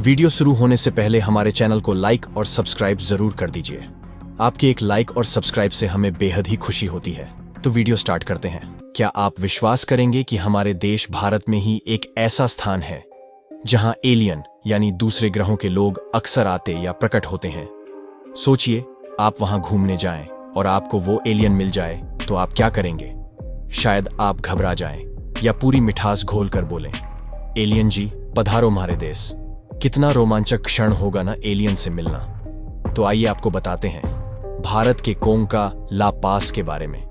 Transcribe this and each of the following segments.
Video शुरू होने से पहले हमारे चैनल को लाइक और सब्सक्राइब जरूर कर दीजिए। आपके एक लाइक और सब्सक्राइब से हमें बेहद ही खुशी होती है। तो वीडियो स्टार्ट करते हैं। क्या आप विश्वास करेंगे कि हमारे देश भारत में ही एक ऐसा स्थान है जहां एलियन यानी दूसरे ग्रहों के लोग अक्सर आते या प्रकट होते हैं। सोचिए, आप वहां घूमने जाएं और आपको वो एलियन मिल जाए तो आप क्या करेंगे? शायद आप घबरा जाएं या पूरी मिठास घोल कर बोलें, एलियन जी पधारो हमारे देश। कितना रोमांचक क्षण होगा ना एलियन से मिलना। तो आइए आपको बताते हैं भारत के कोंका ला पास के बारे में,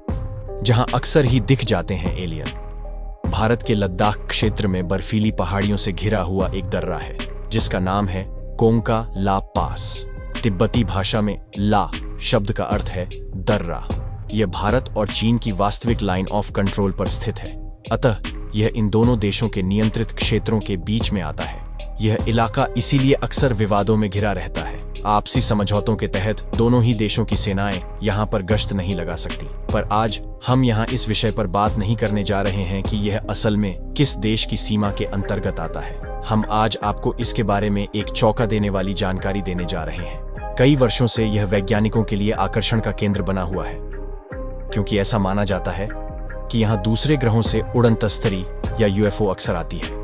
जहां अक्सर ही दिख जाते हैं एलियन। भारत के लद्दाख क्षेत्र में बर्फीली पहाड़ियों से घिरा हुआ एक दर्रा है जिसका नाम है कोंका ला पास। तिब्बती भाषा में ला शब्द का अर्थ है दर्रा। यह भारत और चीन की वास्तविक लाइन ऑफ कंट्रोल पर स्थित है, अतः यह इन दोनों देशों के नियंत्रित क्षेत्रों के बीच में आता है। यह इलाका इसीलिए अक्सर विवादों में घिरा रहता है। आपसी समझौतों के तहत दोनों ही देशों की सेनाएं यहां पर गश्त नहीं लगा सकती। पर आज हम यहां इस विषय पर बात नहीं करने जा रहे हैं कि यह असल में किस देश की सीमा के अंतर्गत आता है। हम आज आपको इसके बारे में एक चौंका देने वाली जानकारी देने जा रहे हैं। कई वर्षों से यह वैज्ञानिकों के लिए आकर्षण का केंद्र बना हुआ है, क्योंकि ऐसा माना जाता है कि यहाँ दूसरे ग्रहों से उड़न तस्तरी या यूएफओ अक्सर आती है।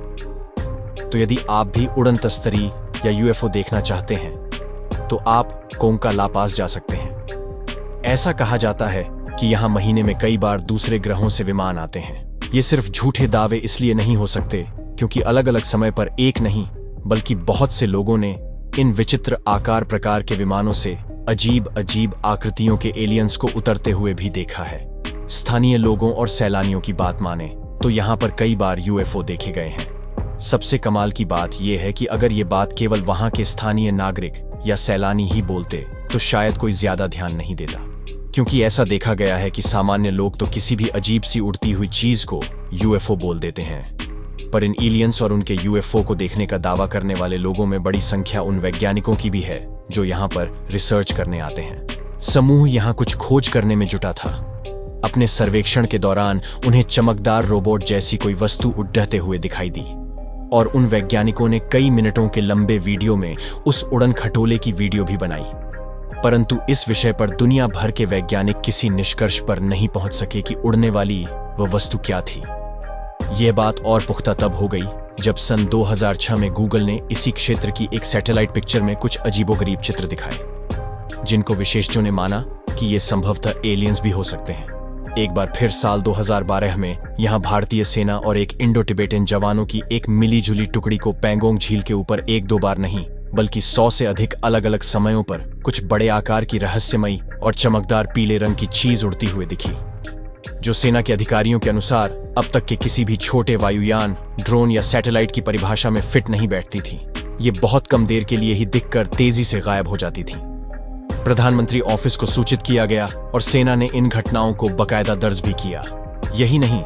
तो यदि आप भी उड़न तस्तरी या यूएफओ देखना चाहते हैं तो आप कोंका ला पास जा सकते हैं। ऐसा कहा जाता है कि यहाँ महीने में कई बार दूसरे ग्रहों से विमान आते हैं। ये सिर्फ झूठे दावे इसलिए नहीं हो सकते क्योंकि अलग अलग समय पर एक नहीं बल्कि बहुत से लोगों ने इन विचित्र आकार प्रकार के विमानों से अजीब अजीब आकृतियों के एलियंस को उतरते हुए भी देखा है। स्थानीय लोगों और सैलानियों की बात माने तो यहाँ पर कई बार यूएफओ देखे गए हैं। सबसे कमाल की बात यह है कि अगर ये बात केवल वहां के स्थानीय नागरिक या सैलानी ही बोलते तो शायद कोई ज्यादा ध्यान नहीं देता, क्योंकि ऐसा देखा गया है कि सामान्य लोग तो किसी भी अजीब सी उड़ती हुई चीज को यूएफओ बोल देते हैं। पर इन एलियंस और उनके यूएफओ को देखने का दावा करने वाले लोगों में बड़ी संख्या उन वैज्ञानिकों की भी है जो यहाँ पर रिसर्च करने आते हैं। समूह यहाँ कुछ खोज करने में जुटा था। अपने सर्वेक्षण के दौरान उन्हें चमकदार रोबोट जैसी कोई वस्तु उड़ते हुए दिखाई दी और उन वैज्ञानिकों ने कई मिनटों के लंबे वीडियो में उस उड़न खटोले की वीडियो भी बनाई। परंतु इस विषय पर दुनिया भर के वैज्ञानिक किसी निष्कर्ष पर नहीं पहुंच सके कि उड़ने वाली वह वस्तु क्या थी। यह बात और पुख्ता तब हो गई जब सन 2006 में गूगल ने इसी क्षेत्र की एक सैटेलाइट पिक्चर में कुछ अजीबोगरीब चित्र दिखाए, जिनको विशेषज्ञों ने माना कि ये संभवतः एलियंस भी हो सकते हैं। एक बार फिर साल 2012 में यहां भारतीय सेना और एक इंडो टिबेटन जवानों की एक मिलीजुली टुकड़ी को पैंगोंग झील के ऊपर एक दो बार नहीं बल्कि 100 से अधिक अलग अलग समयों पर कुछ बड़े आकार की रहस्यमयी और चमकदार पीले रंग की चीज उड़ती हुई दिखी, जो सेना के अधिकारियों के अनुसार अब तक के किसी भी छोटे वायुयान, ड्रोन या सैटेलाइट की परिभाषा में फिट नहीं बैठती थी। ये बहुत कम देर के लिए ही दिखकर तेजी से गायब हो जाती थी। प्रधानमंत्री ऑफिस को सूचित किया गया और सेना ने इन घटनाओं को बकायदा दर्ज भी किया। यही नहीं,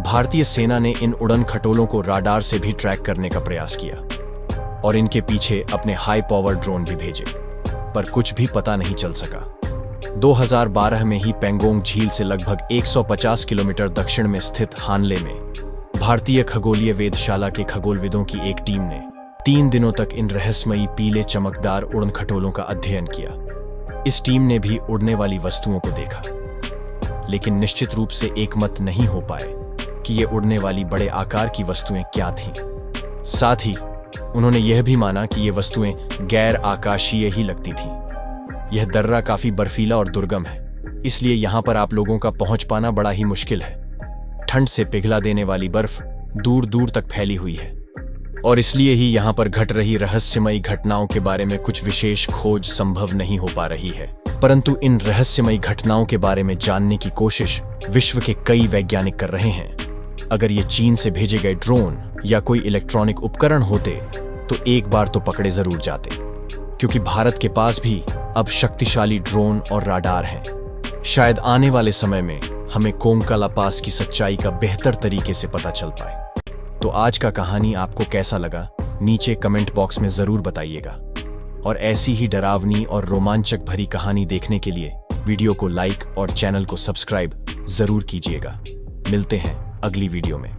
भारतीय सेना ने इन उड़न खटोलों को राडार से भी ट्रैक करने का प्रयास किया और इनके पीछे अपने हाई पावर ड्रोन भी भेजे, पर कुछ भी पता नहीं चल सका। 2012 में ही पैंगोंग झील से लगभग 150 किलोमीटर दक्षिण में स्थित हानले में भारतीय खगोलीय वेधशाला के खगोलविदों की एक टीम ने 3 दिनों तक इन रहस्यमयी पीले चमकदार उड़न खटोलों का अध्ययन किया। इस टीम ने भी उड़ने वाली वस्तुओं को देखा, लेकिन निश्चित रूप से एकमत नहीं हो पाए कि ये उड़ने वाली बड़े आकार की वस्तुएं क्या थीं। साथ ही उन्होंने यह भी माना कि ये वस्तुएं गैर आकाशीय ही लगती थीं। यह दर्रा काफी बर्फीला और दुर्गम है, इसलिए यहां पर आप लोगों का पहुंच पाना बड़ा ही मुश्किल है। ठंड से पिघला देने वाली बर्फ दूर दूर तक फैली हुई है और इसलिए ही यहाँ पर घट रही रहस्यमयी घटनाओं के बारे में कुछ विशेष खोज संभव नहीं हो पा रही है। परंतु इन रहस्यमयी घटनाओं के बारे में जानने की कोशिश विश्व के कई वैज्ञानिक कर रहे हैं। अगर ये चीन से भेजे गए ड्रोन या कोई इलेक्ट्रॉनिक उपकरण होते तो एक बार तो पकड़े जरूर जाते, क्योंकि भारत के पास भी अब शक्तिशाली ड्रोन और राडार हैं। शायद आने वाले समय में हमें कोंका ला पास की सच्चाई का बेहतर तरीके से पता चल पाए। तो आज का कहानी आपको कैसा लगा नीचे कमेंट बॉक्स में जरूर बताइएगा और ऐसी ही डरावनी और रोमांचक भरी कहानी देखने के लिए वीडियो को लाइक और चैनल को सब्सक्राइब जरूर कीजिएगा। मिलते हैं अगली वीडियो में।